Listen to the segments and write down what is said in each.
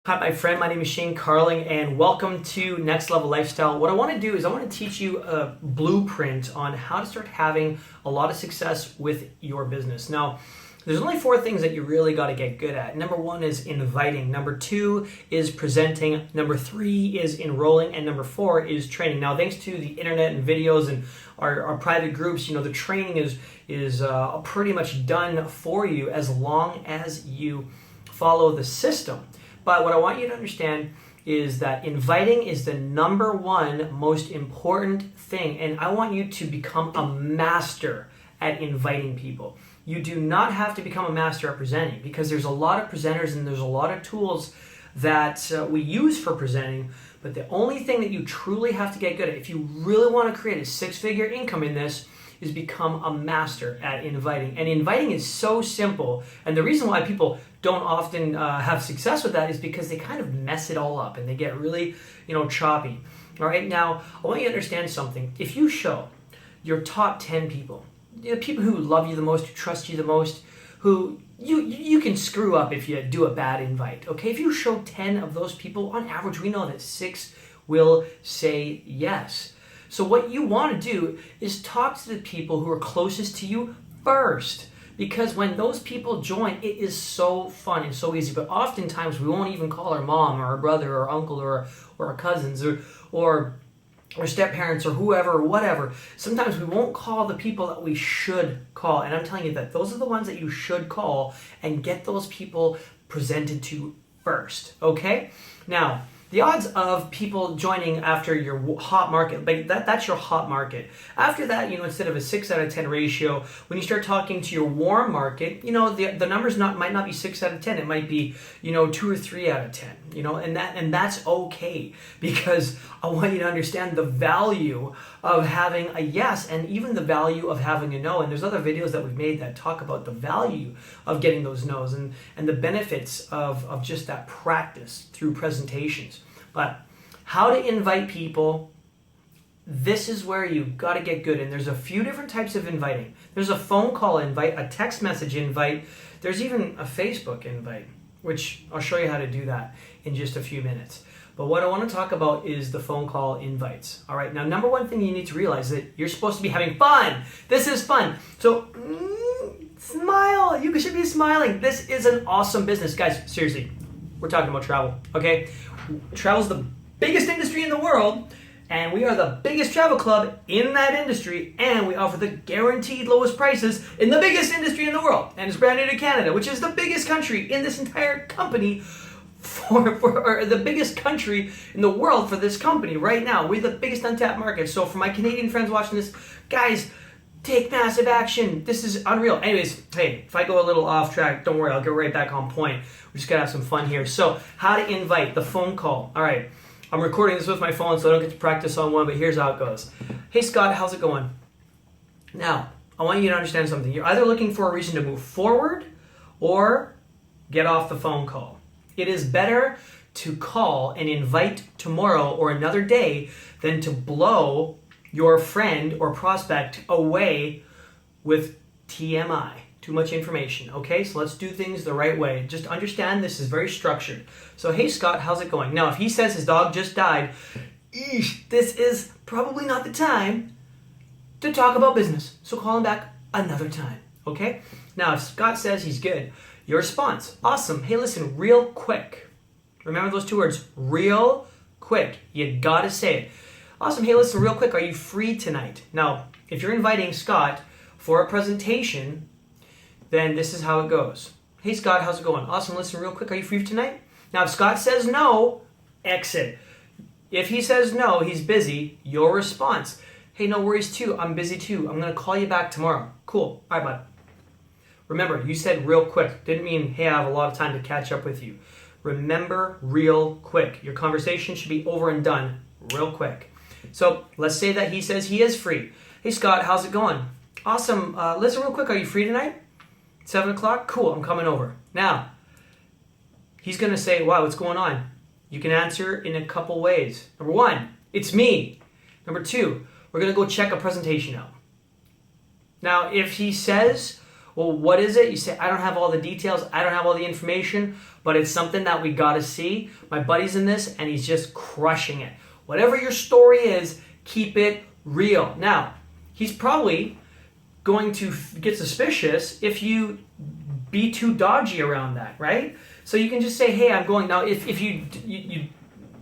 Hi, my friend. My name is Shane Carling, and welcome to Next Level Lifestyle. What I want to do is I want to teach you a blueprint on how to start having a lot of success with your business. Now, there's only 4 things that you really got to get good at. Number 1 is inviting. Number 2 is presenting. Number 3 is enrolling. And number 4 is training. Now, thanks to the internet and videos and our private groups, the training is pretty much done for you as long as you follow the system. But what I want you to understand is that inviting is the number 1 most important thing. And I want you to become a master at inviting people. You do not have to become a master at presenting, because there's a lot of presenters and there's a lot of tools that we use for presenting. But the only thing that you truly have to get good at, if you really want to create a 6-figure income in this, is become a master at inviting. And inviting is so simple. And the reason why people don't often have success with that is because they kind of mess it all up and they get really, choppy. All right, now I want you to understand something. If you show your top 10 people, people who love you the most, who trust you the most, who you can screw up if you do a bad invite. Okay, if you show 10 of those people, on average, we know that 6 will say yes. So what you want to do is talk to the people who are closest to you first, because when those people join, it is so fun and so easy. But oftentimes we won't even call our mom or our brother or uncle or our cousins or step-parents or whoever or whatever. Sometimes we won't call the people that we should call. And I'm telling you that those are the ones that you should call and get those people presented to first, okay? Now, the odds of people joining after your hot market, that's your hot market. After that, instead of a 6 out of 10 ratio, when you start talking to your warm market, the numbers might not be 6 out of 10. It might be, 2 or 3 out of 10, and that's okay, because I want you to understand the value of having a yes and even the value of having a no. And there's other videos that we've made that talk about the value of getting those no's and the benefits of just that practice through presentations. But how to invite people, this is where you got to get good. And there's a few different types of inviting. There's a phone call invite, a text message invite. There's even a Facebook invite, which I'll show you how to do that in just a few minutes. But what I want to talk about is the phone call invites. All right, now number 1 thing you need to realize is that you're supposed to be having fun. This is fun. So smile. You should be smiling. This is an awesome business. Guys, seriously, we're talking about travel, okay? Travel is the biggest industry in the world, and we are the biggest travel club in that industry, and we offer the guaranteed lowest prices in the biggest industry in the world. And it's brand new to Canada, which is the biggest country in this entire company or the biggest country in the world for this company right now. We're the biggest untapped market. So for my Canadian friends watching this, guys, take massive action. This is unreal. Anyways, hey, if I go a little off track, don't worry, I'll get right back on point. We're just gonna have some fun here. So how to invite, the phone call. All right, I'm recording this with my phone, so I don't get to practice on one, but here's how it goes. Hey Scott, how's it going? Now, I want you to understand something. You're either looking for a reason to move forward or get off the phone call. It is better to call and invite tomorrow or another day than to blow your friend or prospect away with TMI, too much information. Okay, so let's do things the right way. Just understand this is very structured. So, hey Scott, how's it going? Now, if he says his dog just died, this is probably not the time to talk about business. So call him back another time, okay? Now, if Scott says he's good, your response, awesome. Hey, listen, real quick. Remember those 2 words, real quick. You gotta say it. Awesome. Hey, listen, real quick, are you free tonight? Now, if you're inviting Scott for a presentation, then this is how it goes. Hey, Scott, how's it going? Awesome. Listen, real quick, are you free tonight? Now, if Scott says no, exit. If he says no, he's busy, your response, hey, no worries too. I'm busy too. I'm going to call you back tomorrow. Cool. All right, bud. Remember, you said real quick. Didn't mean, hey, I have a lot of time to catch up with you. Remember, real quick. Your conversation should be over and done real quick. So let's say that he says he is free. Hey Scott, how's it going? Awesome. Listen real quick, are you free tonight? 7 o'clock? Cool, I'm coming over. Now, he's going to say, wow, what's going on? You can answer in a couple ways. Number 1, it's me. Number 2, we're going to go check a presentation out. Now, if he says, Well, what is it? You say, I don't have all the details. I don't have all the information, but it's something that we got to see. My buddy's in this and he's just crushing it. Whatever your story is, keep it real. Now, he's probably going to get suspicious if you be too dodgy around that, right? So you can just say, hey, I'm going. Now, if you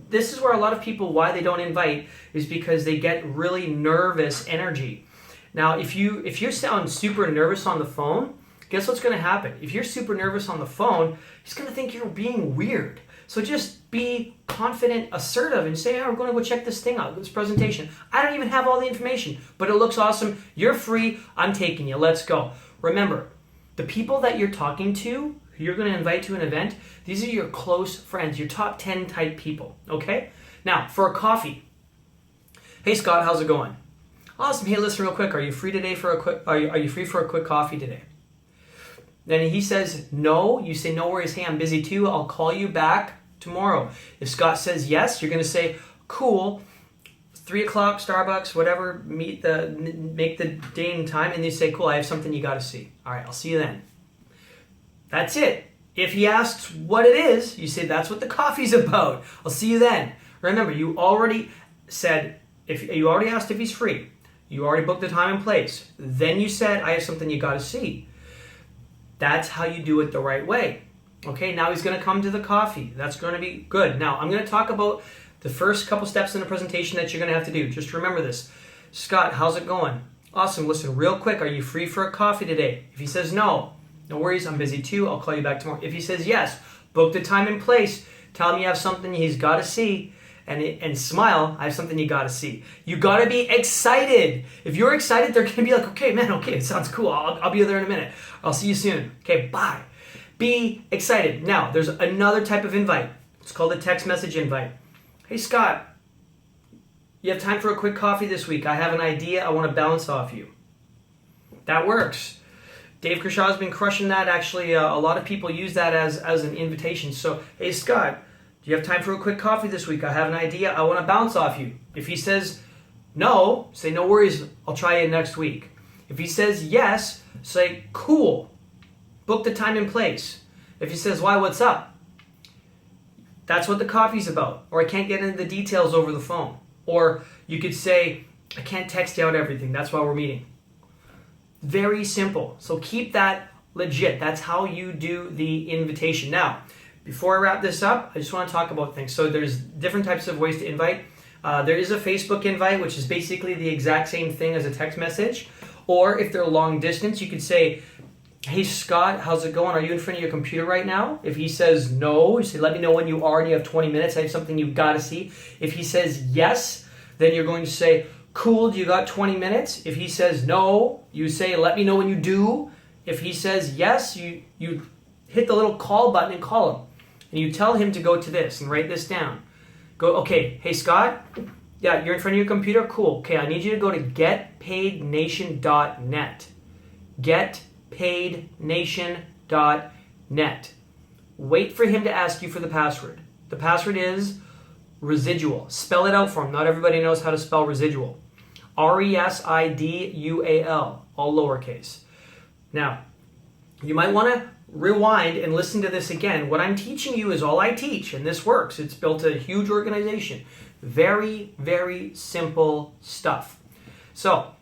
this is where a lot of people, why they don't invite, is because they get really nervous energy. Now, if you sound super nervous on the phone, guess what's going to happen? If you're super nervous on the phone, he's going to think you're being weird. So just be confident, assertive, and say, we're going to go check this thing out, this presentation. I don't even have all the information, but it looks awesome. You're free. I'm taking you. Let's go. Remember, the people that you're talking to, who you're going to invite to an event, these are your close friends, your top 10 type people, okay? Now, for a coffee. Hey, Scott, how's it going? Awesome. Hey, listen real quick. Are you free today for a quick? Are you free for a quick coffee today? Then he says no. You say no worries. Hey, I'm busy too. I'll call you back tomorrow. If Scott says yes, you're going to say cool. 3 o'clock, Starbucks, whatever. Make the day and time, and you say cool. I have something you got to see. All right, I'll see you then. That's it. If he asks what it is, you say that's what the coffee's about. I'll see you then. Remember, you already said if you already asked if he's free. You already booked the time and place. Then you said, I have something you got to see. That's how you do it the right way. Okay, now he's going to come to the coffee. That's going to be good. Now, I'm going to talk about the first couple steps in the presentation that you're going to have to do. Just remember this. Scott, how's it going? Awesome. Listen, real quick, are you free for a coffee today? If he says no, no worries, I'm busy too. I'll call you back tomorrow. If he says yes, book the time and place. Tell him you have something he's got to see. And smile, I have something you got to see. You got to be excited. If you're excited, they're going to be like, okay, man, okay, it sounds cool. I'll be there in a minute. I'll see you soon. Okay, bye. Be excited. Now, there's another type of invite. It's called a text message invite. Hey, Scott, you have time for a quick coffee this week? I have an idea I want to bounce off you. That works. Dave Kershaw's been crushing that. Actually, a lot of people use that as an invitation. So, hey, Scott, do you have time for a quick coffee this week? I have an idea. I want to bounce off you. If he says no, say no worries. I'll try you next week. If he says yes, say cool. Book the time and place. If he says why, what's up? That's what the coffee's about. Or I can't get into the details over the phone. Or you could say I can't text you out everything. That's why we're meeting. Very simple. So keep that legit. That's how you do the invitation. Now, before I wrap this up, I just want to talk about things. So there's different types of ways to invite. There is a Facebook invite, which is basically the exact same thing as a text message. Or if they're long distance, you could say, hey, Scott, how's it going? Are you in front of your computer right now? If he says no, you say, let me know when you are and you have 20 minutes. I have something you've got to see. If he says yes, then you're going to say, cool, do you got 20 minutes? If he says no, you say, let me know when you do. If he says yes, you hit the little call button and call him. And you tell him to go to this and write this down. Go, okay, hey, Scott, yeah, you're in front of your computer? Cool. Okay, I need you to go to getpaidnation.net. Getpaidnation.net. Wait for him to ask you for the password. The password is residual. Spell it out for him. Not everybody knows how to spell residual. RESIDUAL, all lowercase. Now, you might want to rewind and listen to this again. What I'm teaching you is all I teach, and this works. It's built a huge organization. Very, very simple stuff. So,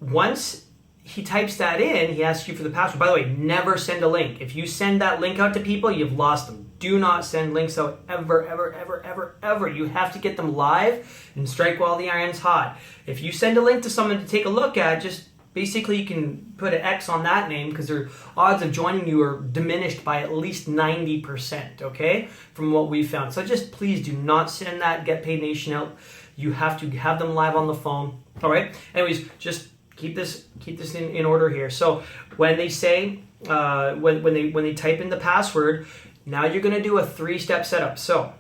once he types that in, he asks you for the password. By the way, never send a link. If you send that link out to people, you've lost them. Do not send links out ever, ever, ever, ever, ever. You have to get them live and strike while the iron's hot. If you send a link to someone to take a look at, just basically you can put an X on that name because their odds of joining you are diminished by at least 90%, okay, from what we found. So just please do not send that Get Paid Nation out. You have to have them live on the phone, all right? Anyways, just keep this in order here. So when they say, when they type in the password, now you're going to do a 3-step setup. So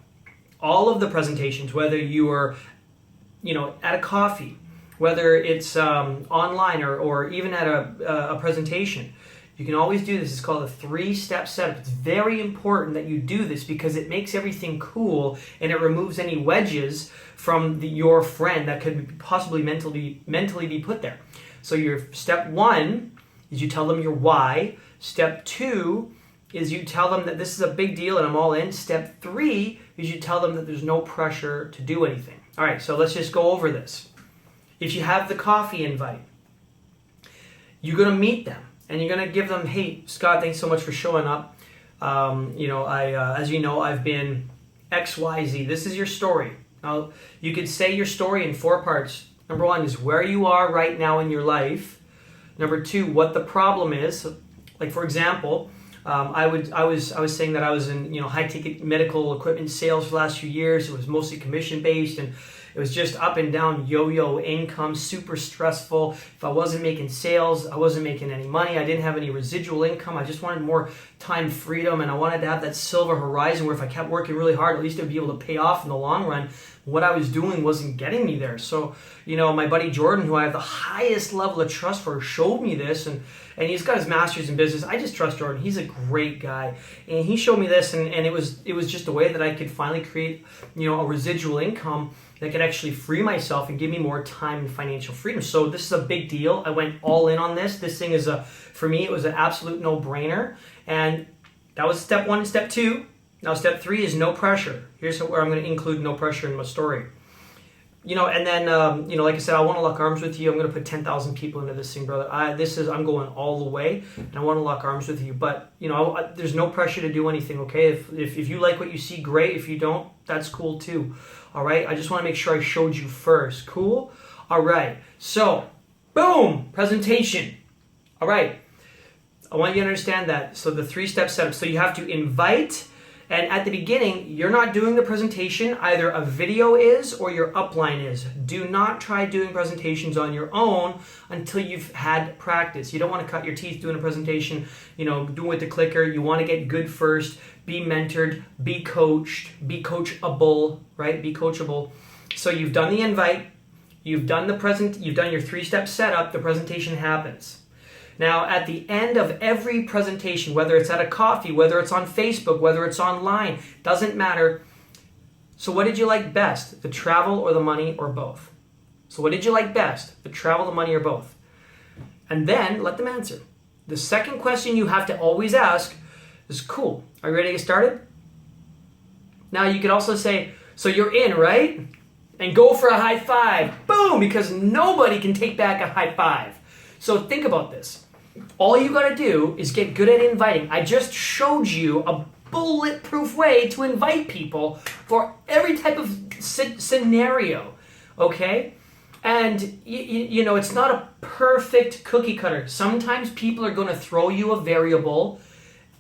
all of the presentations, whether you are, at a coffee, whether it's online or even at a presentation, you can always do this. It's called a 3-step setup. It's very important that you do this because it makes everything cool and it removes any wedges from your friend that could possibly mentally be put there. So your step 1 is you tell them your why. Step 2 is you tell them that this is a big deal and I'm all in. Step 3 is you tell them that there's no pressure to do anything. All right, so let's just go over this. If you have the coffee invite, you're going to meet them and you're going to give them, hey, Scott, thanks so much for showing up. As you know, I've been XYZ. This is your story. Now, you could say your story in 4 parts. Number 1 is where you are right now in your life. Number 2, what the problem is. Like, for example, I was saying that I was in high ticket medical equipment sales for the last few years. It was mostly commission based, and it was just up and down yo-yo income, super stressful. If I wasn't making sales, I wasn't making any money. I didn't have any residual income. I just wanted more time freedom, and I wanted to have that silver horizon where if I kept working really hard, at least it would be able to pay off in the long run. What I was doing wasn't getting me there. So, my buddy Jordan, who I have the highest level of trust for, showed me this, and he's got his master's in business. I just trust Jordan. He's a great guy. And he showed me this, and it was just a way that I could finally create, a residual income that could actually free myself and give me more time and financial freedom. So this is a big deal. I went all in on this. This thing is for me, it was an absolute no-brainer. And that was step 1 and step 2. Now, step 3 is no pressure. Here's where I'm going to include no pressure in my story. And then, like I said, I want to lock arms with you. I'm going to put 10,000 people into this thing, brother. I'm going all the way, and I want to lock arms with you. But, there's no pressure to do anything, okay? If you like what you see, great. If you don't, that's cool too. All right? I just want to make sure I showed you first. Cool? All right. So, boom, presentation. All right. I want you to understand that. So the 3-step setup. So you have to invite. And at the beginning, you're not doing the presentation. Either a video is or your upline is. Do not try doing presentations on your own until you've had practice. You don't want to cut your teeth doing a presentation, doing with the clicker. You want to get good first. Be mentored. Be coached. Be coachable, right? Be coachable. So you've done the invite. You've done your 3-step setup. The presentation happens. Now, at the end of every presentation, whether it's at a coffee, whether it's on Facebook, whether it's online, doesn't matter. So what did you like best? The travel or the money or both? So what did you like best? The travel, the money, or both? And then let them answer. The second question you have to always ask is, cool, are you ready to get started? Now, you could also say, so you're in, right? And go for a high five. Boom, because nobody can take back a high five. So think about this. All you got to do is get good at inviting. I just showed you a bulletproof way to invite people for every type of scenario, okay? And, it's not a perfect cookie cutter. Sometimes people are going to throw you a variable.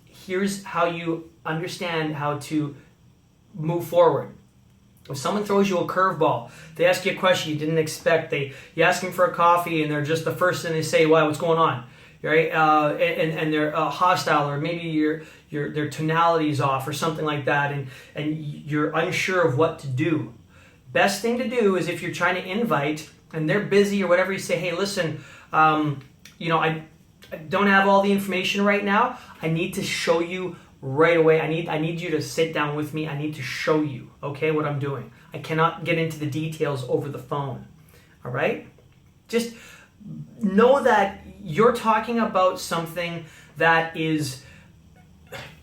Here's how you understand how to move forward. If someone throws you a curveball, they ask you a question you didn't expect, you ask them for a coffee and they're just the first thing they say, wow, what's going on? Right? And they're hostile, or maybe their tonality is off or something like that, and you're unsure of what to do. Best thing to do is if you're trying to invite and they're busy or whatever, you say, hey, listen, I don't have all the information right now. I need to show you right away. I need you to sit down with me. I need to show you, okay, what I'm doing. I cannot get into the details over the phone. All right? Just know that you're talking about something that is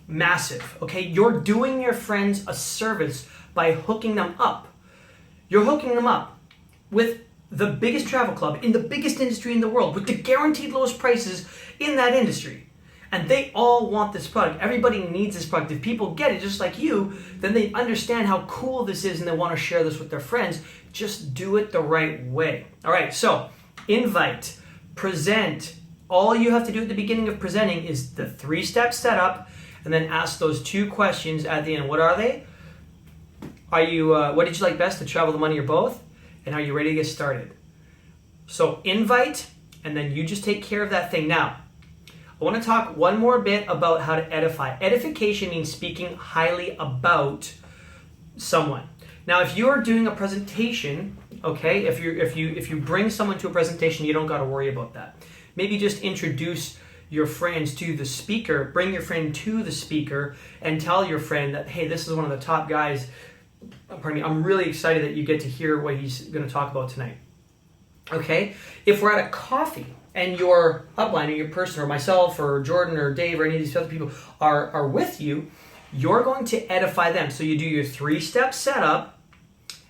massive, okay? You're doing your friends a service by hooking them up. You're hooking them up with the biggest travel club in the biggest industry in the world with the guaranteed lowest prices in that industry. And they all want this product. Everybody needs this product. If people get it just like you, then they understand how cool this is and they want to share this with their friends. Just do it the right way. All right, so invite, present. All you have to do at the beginning of presenting is the 3-step setup, and then ask those 2 questions at the end. What are they? What did you like best, the travel, the money, or both? And are you ready to get started? So invite, and then you just take care of that thing. Now, I want to talk one more bit about how to edify. Edification means speaking highly about someone. Now, if you're doing a presentation, okay, if you bring someone to a presentation, you don't got to worry about that. Maybe just introduce your friends to the speaker, bring your friend to the speaker, and tell your friend that, hey, this is one of the top guys. Pardon me, I'm really excited that you get to hear what he's going to talk about tonight. Okay? If we're at a coffee and your upline or your person or myself or Jordan or Dave or any of these other people are with you, you're going to edify them. So you do your 3-step setup,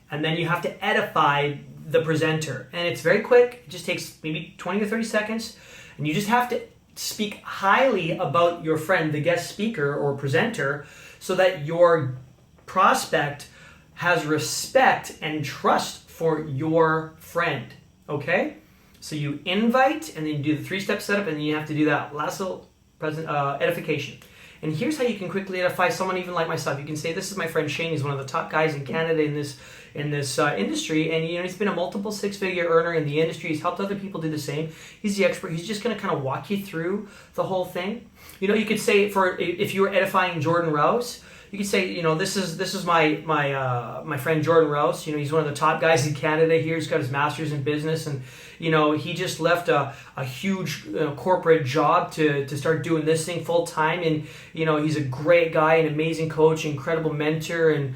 and then you have to edify the presenter. And it's very quick. It just takes maybe 20 or 30 seconds. And you just have to speak highly about your friend, the guest speaker or presenter, so that your prospect has respect and trust for your friend. Okay? So you invite, and then you do the 3-step setup, and then you have to do that last little edification. And here's how you can quickly edify someone even like myself. You can say, this is my friend Shane. He's one of the top guys in Canada in this industry. And he's been a multiple 6-figure earner in the industry. He's helped other people do the same. He's the expert. He's just going to kind of walk you through the whole thing. You could say, if you were edifying Jordan Rouse, you could say, this is my friend Jordan Rouse. He's one of the top guys in Canada here. He's got his master's in business, and he just left a huge corporate job to start doing this thing full time. And he's a great guy, an amazing coach, incredible mentor, and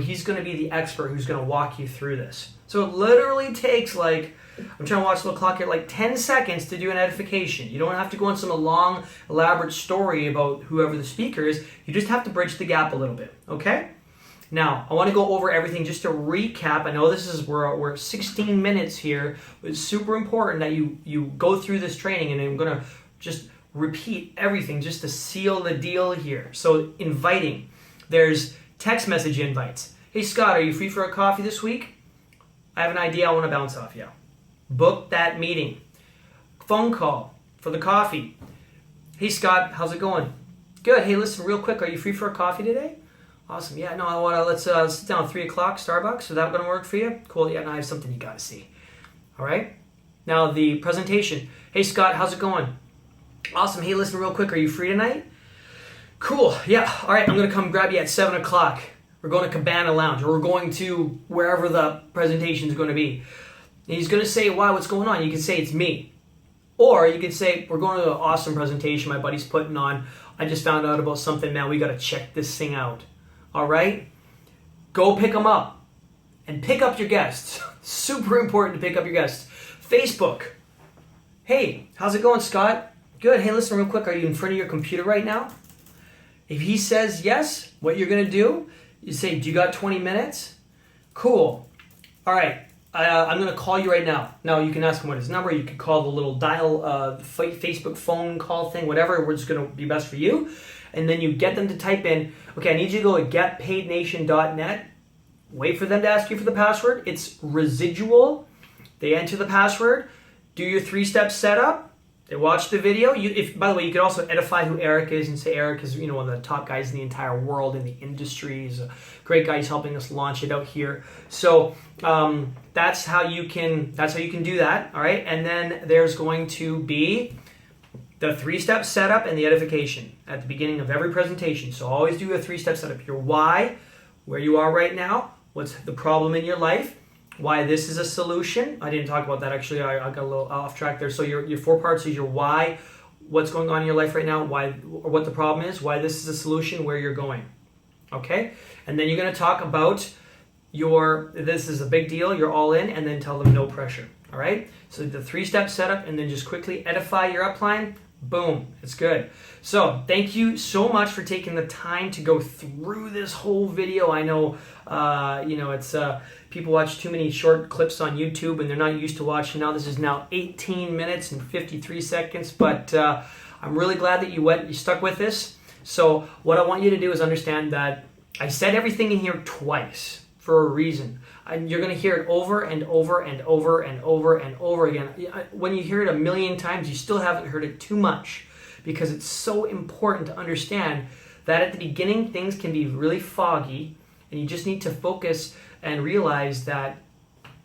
he's going to be the expert who's going to walk you through this. So it literally takes I'm trying to watch the clock here, 10 seconds to do an edification. You don't have to go on some long, elaborate story about whoever the speaker is. You just have to bridge the gap a little bit, okay? Now, I want to go over everything just to recap. I know we're 16 minutes here. It's super important that you go through this training, and I'm going to just repeat everything just to seal the deal here. So, inviting. There's text message invites. Hey, Scott, are you free for a coffee this week? I have an idea I want to bounce off you. Book that meeting. Phone call for the coffee. Hey, Scott, how's it going? Good. Hey, listen, real quick, are you free for a coffee today? Awesome. Yeah, no, let's sit down at 3 o'clock, Starbucks. Is that going to work for you? Cool. Yeah, no, I have something you got to see. All right? Now, the presentation. Hey, Scott, how's it going? Awesome. Hey, listen, real quick, are you free tonight? Cool. Yeah. All right, I'm going to come grab you at 7 o'clock. We're going to Cabana Lounge, or we're going to wherever the presentation is going to be. And he's going to say, wow, what's going on? You can say, it's me. Or you can say, we're going to an awesome presentation my buddy's putting on. I just found out about something, man. We got to check this thing out. All right? Go pick them up. And pick up your guests. Super important to pick up your guests. Facebook. Hey, how's it going, Scott? Good. Hey, listen real quick. Are you in front of your computer right now? If he says yes, what you're going to do, you say, do you got 20 minutes? Cool. All right. I'm going to call you right now. Now, you can ask him what his number. You can call the little dial Facebook phone call thing, whatever. We're just going to be best for you. And then you get them to type in, okay, I need you to go to getpaidnation.net. Wait for them to ask you for the password. It's residual. They enter the password. Do your 3-step setup. They watch the video. By the way, you could also edify who Eric is and say Eric is one of the top guys in the entire world in the industry. He's a great guy. He's helping us launch it out here. So that's how you can do that. All right, and then there's going to be the 3-step setup and the edification at the beginning of every presentation. So always do a 3-step setup. Your why, where you are right now, what's the problem in your life, why this is a solution. I didn't talk about that actually. I got a little off track there. So your 4 parts is your why, what's going on in your life right now, why, or what the problem is, why this is a solution, where you're going. Okay? And then you're going to talk about this is a big deal, you're all in, and then tell them no pressure. All right? So the 3-step setup, and then just quickly edify your upline. Boom. It's good. So thank you so much for taking the time to go through this whole video. I know, it's people watch too many short clips on YouTube and they're not used to watching. Now this is now 18 minutes and 53 seconds, but I'm really glad that you stuck with this. So what I want you to do is understand that I said everything in here twice for a reason. And you're going to hear it over and over and over and over and over again. When you hear it a million times, you still haven't heard it too much, because it's so important to understand that at the beginning, things can be really foggy, and you just need to focus and realize that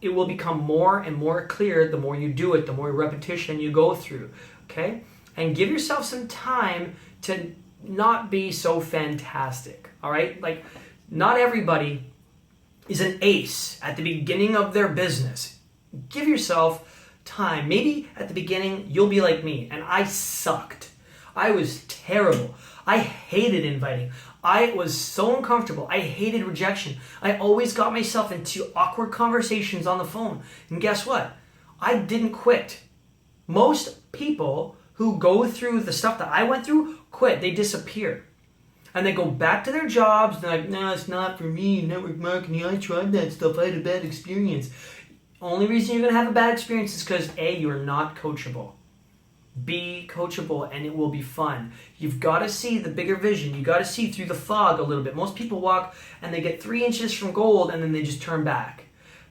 it will become more and more clear the more you do it, the more repetition you go through, okay? And give yourself some time to not be so fantastic, all right? Like, not everybody is an ace at the beginning of their business. Give yourself time. Maybe at the beginning, you'll be like me, and I sucked. I was terrible. I hated inviting. I was so uncomfortable. I hated rejection. I always got myself into awkward conversations on the phone. And guess what? I didn't quit. Most people who go through the stuff that I went through quit. They disappear. And they go back to their jobs. They're like, no, it's not for me. Network marketing, I tried that stuff. I had a bad experience. Only reason you're going to have a bad experience is because A, you're not coachable. Be coachable and it will be fun. You've got to see the bigger vision. You got to see through the fog a little bit. Most people walk and they get 3 inches from gold and then they just turn back.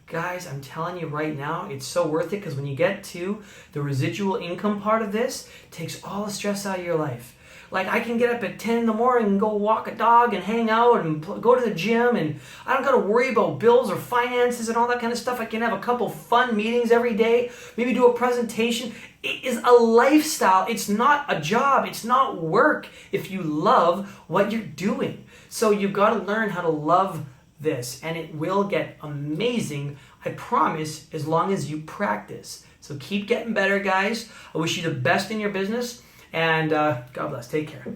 Guys, I'm telling you right now, it's so worth it, because when you get to the residual income part of this, it takes all the stress out of your life. Like, I can get up at 10 in the morning and go walk a dog and hang out and go to the gym, and I don't got to worry about bills or finances and all that kind of stuff. I can have a couple fun meetings every day, maybe do a presentation. It is a lifestyle. It's not a job. It's not work if you love what you're doing. So you've got to learn how to love this, and it will get amazing, I promise, as long as you practice. So keep getting better, guys. I wish you the best in your business, and God bless. Take care.